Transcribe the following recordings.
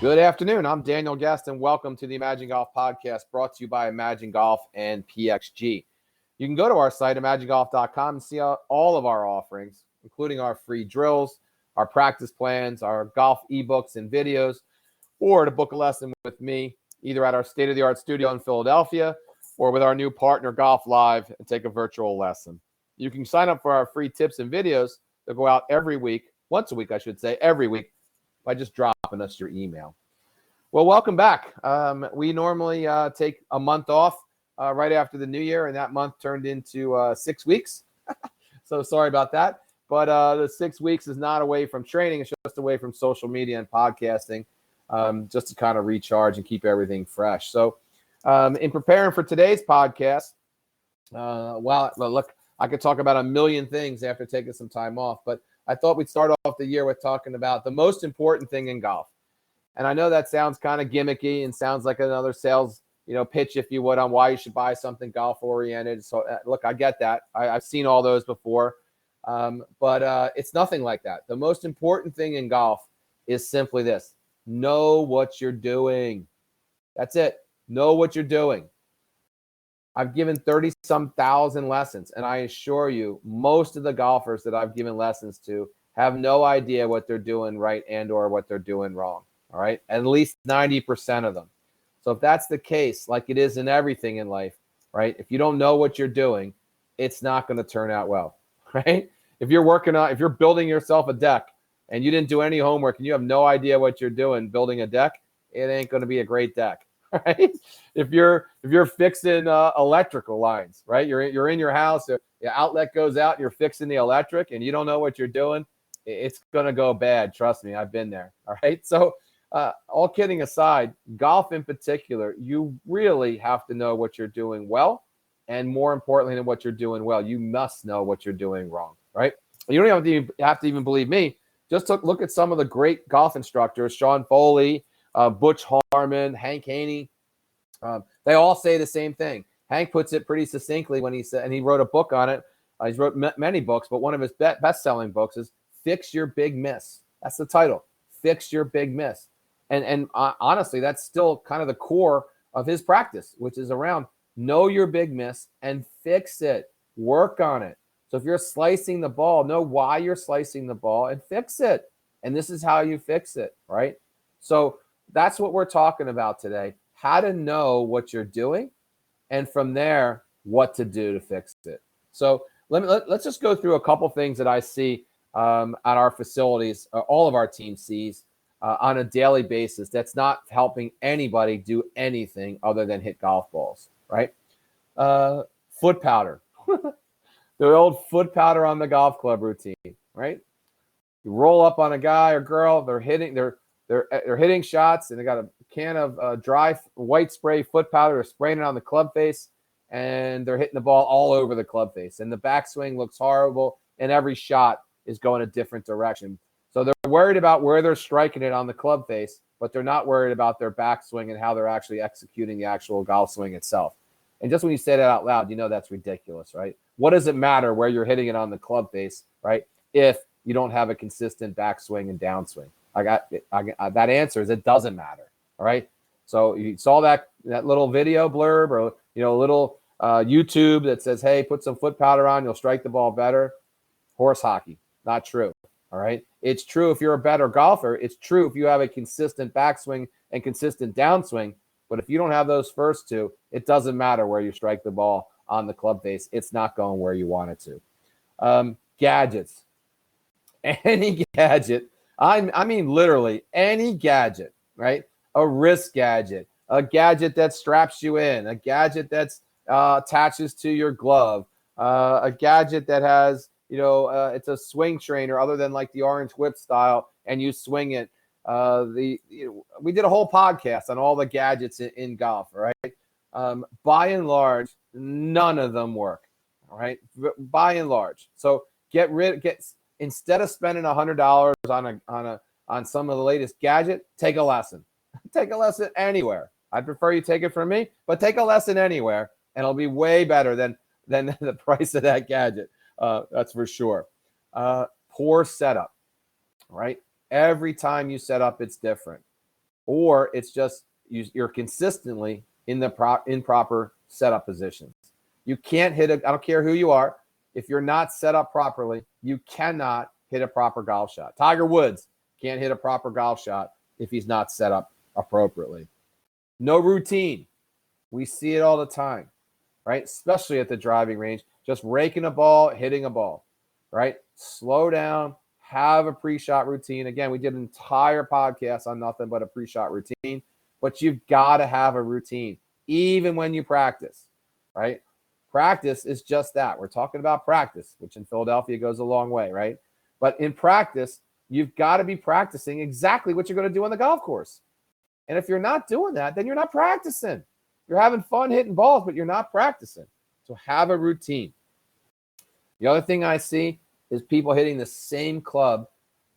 Good afternoon. I'm Daniel Guest, and welcome to the Imagine Golf podcast brought to you by Imagine Golf and PXG. You can go to our site, ImagenGolf.com, and see all of our offerings, including our free drills, our practice plans, our golf ebooks and videos, or to book a lesson with me, either at our state-of-the-art studio in Philadelphia or with our new partner, Golf Live, and take a virtual lesson. You can sign up for our free tips and videos that go out every week, once a week, I should say, every week, by just dropping us your email. Well, welcome back. We normally take a month off right after the new year, and that month turned into 6 weeks. So sorry about that. But the 6 weeks is not away from training. It's just away from social media and podcasting, just to kind of recharge and keep everything fresh. So in preparing for today's podcast, look, I could talk about a million things after taking some time off, but I thought we'd start off the year with talking about the most important thing in golf. And I know that sounds kind of gimmicky and sounds like another sales, pitch, if you would, on why you should buy something golf-oriented. So, look, I get that. I've seen all those before. But it's nothing like that. The most important thing in golf is simply this. Know what you're doing. That's it. Know what you're doing. I've given 30-some thousand lessons, and I assure you, most of the golfers that I've given lessons to have no idea what they're doing right and or what they're doing wrong. All right, at least 90% of them. So if that's the case, like it is in everything in life, right? If you don't know what you're doing, it's not going to turn out well, right? If you're building yourself a deck and you didn't do any homework and you have no idea what you're doing building a deck, it ain't going to be a great deck. Right? If you're fixing electrical lines, right? You're in your house, the outlet goes out, you're fixing the electric, and you don't know what you're doing, it's gonna go bad. Trust me, I've been there. All right. So all kidding aside, golf in particular, you really have to know what you're doing well, and more importantly than what you're doing well, you must know what you're doing wrong. Right? You don't have to even believe me. Just look at some of the great golf instructors, Sean Foley, Butch Harmon, Hank Haney. They all say the same thing. Hank puts it pretty succinctly when he said, and he wrote a book on it. He's wrote many books, but one of his best-selling books is Fix Your Big Miss. That's the title. Fix Your Big Miss. And honestly, that's still kind of the core of his practice, which is around know your big miss and fix it. Work on it. So if you're slicing the ball, know why you're slicing the ball and fix it. And this is how you fix it, right? So that's what we're talking about today. How to know what you're doing, and from there, what to do to fix it. So let's just go through a couple things that I see at our facilities, all of our team sees on a daily basis that's not helping anybody do anything other than hit golf balls, right? Foot powder. The old foot powder on the golf club routine, right? You roll up on a guy or girl, they're hitting shots, and they got a can of dry white spray foot powder. They're spraying it on the club face, and they're hitting the ball all over the club face. And the backswing looks horrible, and every shot is going a different direction. So they're worried about where they're striking it on the club face, but they're not worried about their backswing and how they're actually executing the actual golf swing itself. And just when you say that out loud, you know that's ridiculous, right? What does it matter where you're hitting it on the club face, right, if you don't have a consistent backswing and downswing? That answer is it doesn't matter. All right. So you saw that little video blurb or a little YouTube that says, hey, put some foot powder on, you'll strike the ball better. Horse hockey. Not true. All right. It's true if you're a better golfer. It's true if you have a consistent backswing and consistent downswing. But if you don't have those first two, it doesn't matter where you strike the ball on the club face. It's not going where you want it to. Gadgets. Any gadget. I mean, literally any gadget, right? A wrist gadget, a gadget that straps you in, a gadget that's attaches to your glove, a gadget that has, it's a swing trainer other than like the orange whip style, and you swing it. We did a whole podcast on all the gadgets in golf, right? By and large, none of them work, all right? By and large. So instead of spending $100 on some of the latest gadget, take a lesson. Take a lesson anywhere. I'd prefer you take it from me, but take a lesson anywhere, and it'll be way better than the price of that gadget. That's for sure. Poor setup, right? Every time you set up, it's different. or it's just you're consistently in the improper setup positions. You can't hit I don't care who you are. If you're not set up properly, you cannot hit a proper golf shot. Tiger Woods can't hit a proper golf shot if he's not set up appropriately. No routine. We see it all the time, right? Especially at the driving range, just raking a ball, hitting a ball, right? Slow down, have a pre-shot routine. Again, we did an entire podcast on nothing but a pre-shot routine, but you've got to have a routine, even when you practice, right? Practice is just that. We're talking about practice, which in Philadelphia goes a long way, right? But in practice, you've got to be practicing exactly what you're going to do on the golf course. And if you're not doing that, then you're not practicing. You're having fun hitting balls, but you're not practicing. So have a routine. The other thing I see is people hitting the same club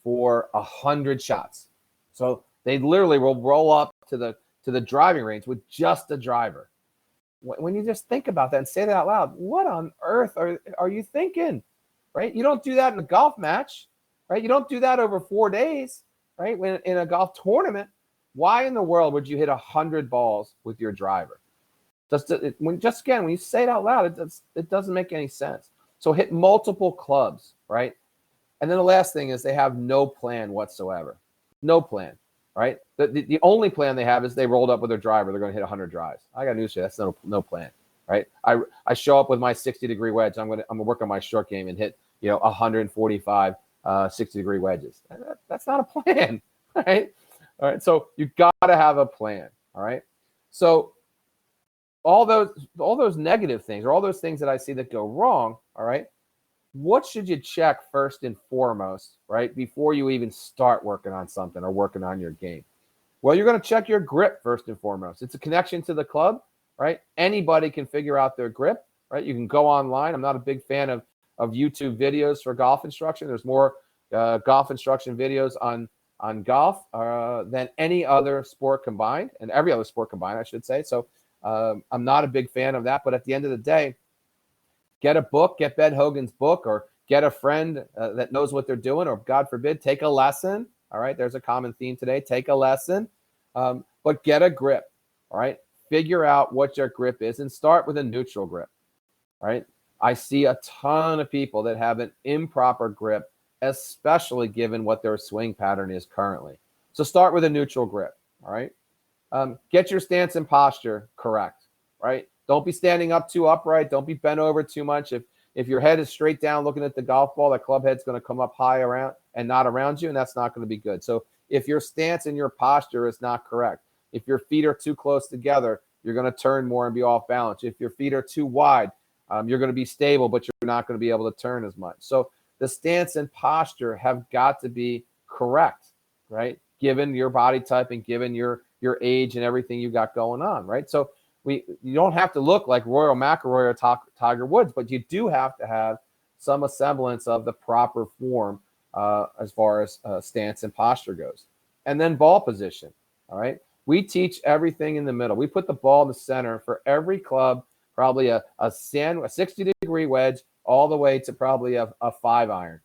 for 100 shots. So they literally will roll up to the driving range with just a driver. When you just think about that and say that out loud, what on earth are you thinking, right? You don't do that in a golf match, right? You don't do that over 4 days, right? When in a golf tournament, why in the world would you hit 100 balls with your driver? When you say it out loud, it doesn't make any sense. So hit multiple clubs, right? And then the last thing is they have no plan whatsoever. No plan, right? The only plan they have is they rolled up with their driver. They're going to hit 100 drives. I got news for you. That's no plan, right? I show up with my 60-degree wedge. I'm gonna work on my short game and hit 145 60-degree wedges. That's not a plan, right? All right. So you got to have a plan. All right. So all those negative things or all those things that I see that go wrong. All right. What should you check first and foremost, right, before you even start working on something or working on your game? Well, you're going to check your grip first and foremost. It's a connection to the club, right? Anybody can figure out their grip, right? You can go online. I'm not a big fan of YouTube videos for golf instruction. There's more golf instruction videos on golf than any other sport combined, and every other sport combined, I should say. So I'm not a big fan of that. But at the end of the day, get a book, get Ben Hogan's book, or get a friend that knows what they're doing, or God forbid, take a lesson. All right, there's a common theme today. Take a lesson, but get a grip. All right, figure out what your grip is and start with a neutral grip. All right, I see a ton of people that have an improper grip, especially given what their swing pattern is currently. So start with a neutral grip. All right, get your stance and posture correct. Right, don't be standing up too upright. Don't be bent over too much. If your head is straight down looking at the golf ball, that club head's going to come up high around and not around you, and that's not going to be good. So if your stance and your posture is not correct, if your feet are too close together, you're going to turn more and be off balance. If your feet are too wide, you're going to be stable, but you're not going to be able to turn as much. So the stance and posture have got to be correct, right? Given your body type and given your age and everything you got going on, right? So you don't have to look like Royal McIlroy or Tiger Woods, but you do have to have some semblance of the proper form as far as stance and posture goes. And then ball position, all right? We teach everything in the middle. We put the ball in the center for every club, probably a 60-degree wedge all the way to probably a 5-iron.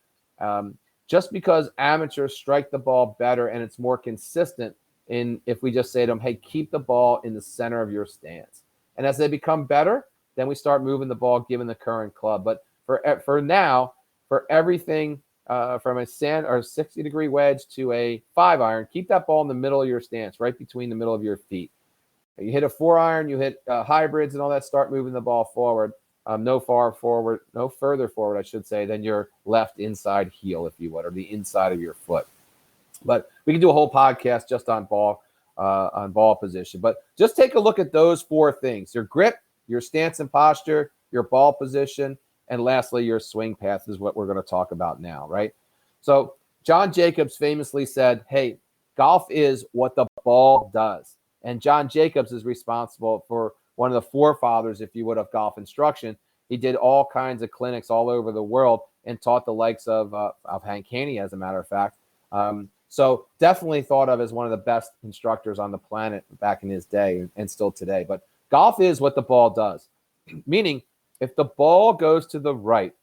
Just because amateurs strike the ball better and it's more consistent if we just say to them, hey, keep the ball in the center of your stance. And as they become better, then we start moving the ball given the current club. But for now, for everything from a 60-degree wedge to a 5-iron, keep that ball in the middle of your stance, right between the middle of your feet. You hit a 4-iron, you hit hybrids and all that, start moving the ball forward. No further forward, I should say, than your left inside heel, if you would, or the inside of your foot. But we can do a whole podcast just on ball position. But just take a look at those 4 things: your grip, your stance and posture, your ball position, and lastly, your swing path is what we're going to talk about now, right? So John Jacobs famously said, hey, golf is what the ball does. And John Jacobs is responsible for one of the forefathers, if you would, of golf instruction. He did all kinds of clinics all over the world and taught the likes of Hank Haney, as a matter of fact. So definitely thought of as one of the best instructors on the planet back in his day and still today. But golf is what the ball does, meaning if the ball goes to the right,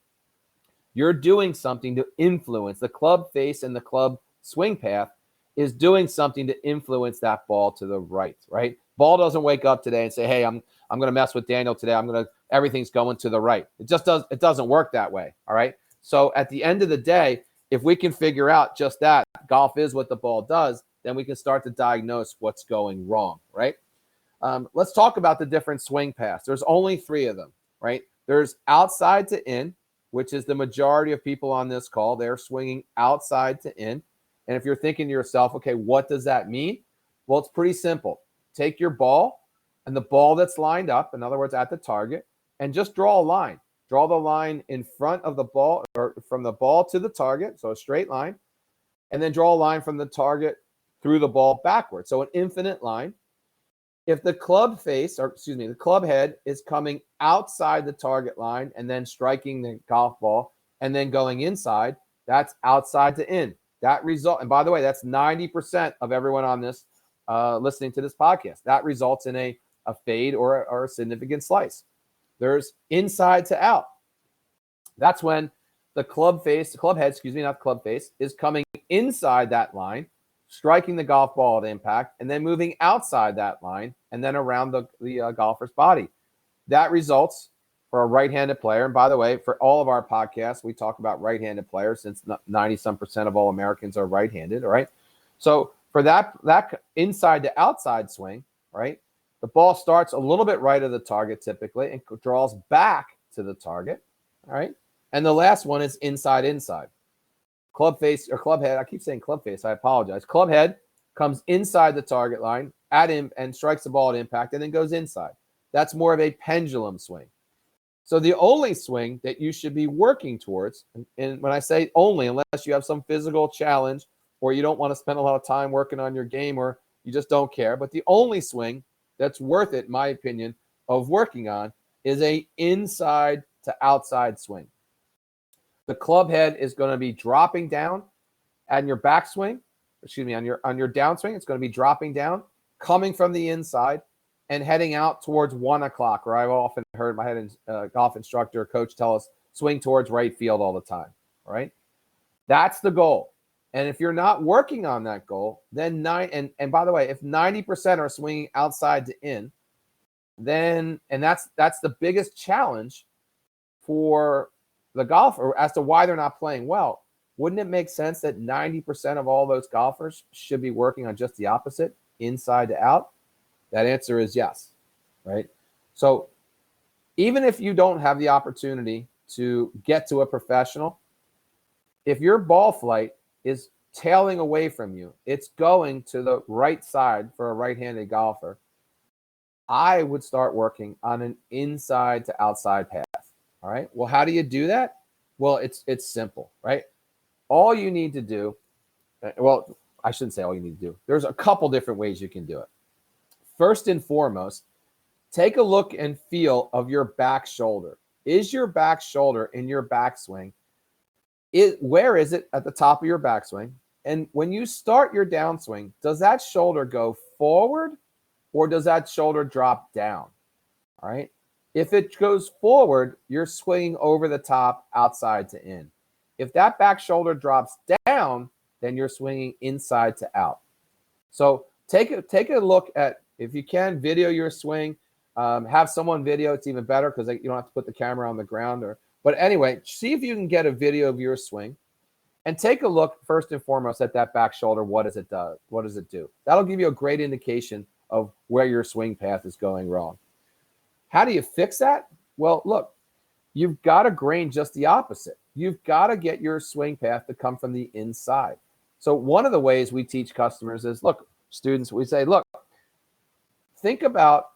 you're doing something to influence the club face and the club swing path, is doing something to influence that ball to the right, right? Ball doesn't wake up today and say, hey, I'm going to mess with Daniel today. Everything's going to the right. It doesn't work that way, all right? So at the end of the day, if we can figure out just that, golf is what the ball does, then we can start to diagnose what's going wrong, right? Let's talk about the different swing paths. There's only 3 of them, right? There's outside to in, which is the majority of people on this call. They're swinging outside to in. And if you're thinking to yourself, okay, what does that mean? Well, it's pretty simple. Take your ball and the ball that's lined up, in other words, at the target, and just draw a line. Draw the line in front of the ball, or from the ball to the target, so a straight line, and then draw a line from the target through the ball backwards, so an infinite line. If the club head is coming outside the target line and then striking the golf ball and then going inside, that's outside to in. That result, and by the way, that's 90% of everyone on this listening to this podcast. That results in a fade or a significant slice. There's inside to out. That's when the club head, not the club face, is coming inside that line, striking the golf ball at impact, and then moving outside that line and then around the golfer's body. That results for a right-handed player. And by the way, for all of our podcasts, we talk about right-handed players since 90-some% of all Americans are right-handed, all right? So for that inside to outside swing, right, the ball starts a little bit right of the target typically and draws back to the target, all right? And the last one is inside. Club face or club head, I keep saying club face, I apologize. Club head comes inside the target line at him and strikes the ball at impact and then goes inside. That's more of a pendulum swing. So the only swing that you should be working towards, and when I say only, unless you have some physical challenge or you don't want to spend a lot of time working on your game or you just don't care, but the only swing that's worth it, in my opinion, of working on is a inside to outside swing. The club head is going to be dropping down on your backswing, on your downswing. It's going to be dropping down, coming from the inside, and heading out towards 1 o'clock, where I've often heard my head golf instructor, coach tell us, swing towards right field all the time, all right? That's the goal. And if you're not working on that goal, then and by the way, if 90% are swinging outside to in, then, and that's the biggest challenge for the golfer as to why they're not playing well. Wouldn't it make sense that 90% of all those golfers should be working on just the opposite, inside to out? That answer is yes, right? So even if you don't have the opportunity to get to a professional, if your ball flight is tailing away from you, it's going to the right side for a right-handed golfer, I would start working on an inside to outside path. All right. Well, how do you do that? Well, it's simple, right? All you need to do, well, I shouldn't say all you need to do. There's a couple different ways you can do it. First and foremost, take a look and feel of your back shoulder. Is your back shoulder in your backswing? Where is it at the top of your backswing? And when you start your downswing, does that shoulder go forward or does that shoulder drop down? All right. If it goes forward, you're swinging over the top, outside to in. If that back shoulder drops down, then you're swinging inside to out. So take a look at, if you can, video your swing. Have someone video. It's even better because you don't have to put the camera on the ground. But anyway, see if you can get a video of your swing and take a look first and foremost at that back shoulder. What does it do? What does it do? That'll give you a great indication of where your swing path is going wrong. How do you fix that? Well, look, you've got to grain just the opposite. You've got to get your swing path to come from the inside. So one of the ways we teach customers is, look, students, we say, look, think about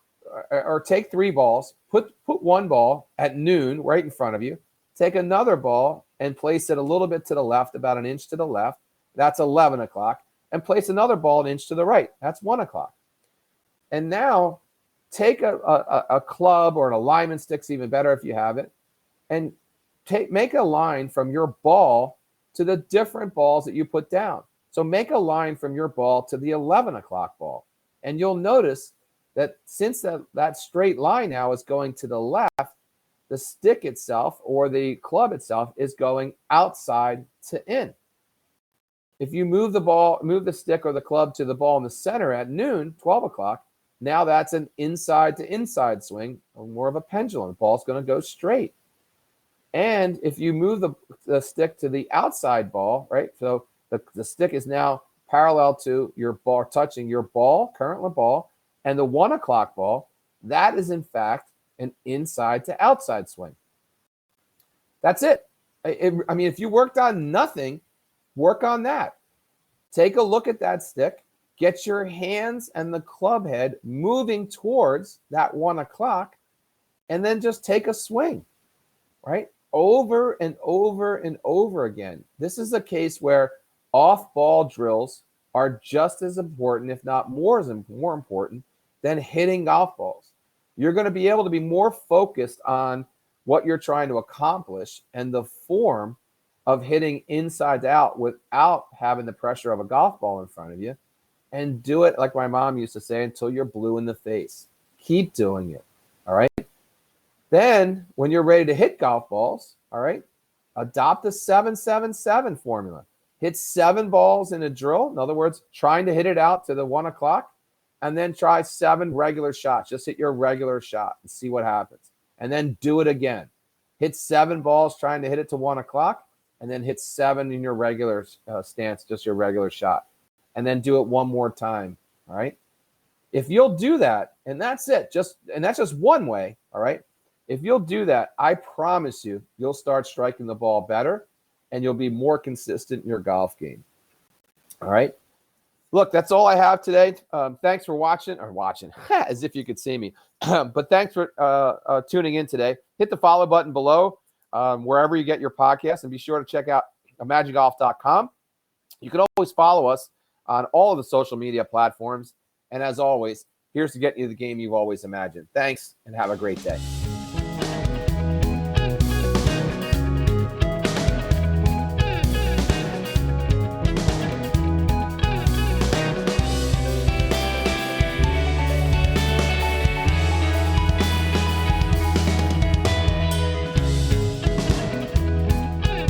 or take 3 balls, put one ball at noon right in front of you, take another ball and place it a little bit to the left, about an inch to the left. That's 11 o'clock. And place another ball an inch to the right. That's 1 o'clock. And now take a club or an alignment stick's even better if you have it, and make a line from your ball to the different balls that you put down. So make a line from your ball to the 11 o'clock ball. And you'll notice that since that straight line now is going to the left, the stick itself or the club itself is going outside to in. If you move the stick or the club to the ball in the center at noon, 12 o'clock, now that's an inside to inside swing, or more of a pendulum. The ball's going to go straight. And if you move the stick to the outside ball, right? So the stick is now parallel to your ball, touching your ball, current ball, and the 1 o'clock ball. That is, in fact, an inside to outside swing. That's it. I mean, if you worked on nothing, work on that. Take a look at that stick. Get your hands and the club head moving towards that 1 o'clock, and then just take a swing, right? Over and over and over again. This is a case where off-ball drills are just as important, if not more important, than hitting golf balls. You're going to be able to be more focused on what you're trying to accomplish and the form of hitting inside out without having the pressure of a golf ball in front of you. And do it, like my mom used to say, until you're blue in the face. Keep doing it, all right? Then, when you're ready to hit golf balls, all right, adopt the 7-7-7 formula. Hit 7 balls in a drill. In other words, trying to hit it out to the 1 o'clock, and then try 7 regular shots. Just hit your regular shot and see what happens. And then do it again. Hit 7 balls trying to hit it to 1 o'clock, and then hit 7 in your regular stance, just your regular shot. And then do it one more time, all right? If you'll do that, and that's it, and that's just one way, all right? If you'll do that, I promise you, you'll start striking the ball better, and you'll be more consistent in your golf game, all right? Look, that's all I have today. Thanks for watching, as if you could see me. But thanks for tuning in today. Hit the follow button below wherever you get your podcast, and be sure to check out ImagenGolf.com. You can always follow us on all of the social media platforms. And as always, here's to get you the game you've always imagined. Thanks, and have a great day.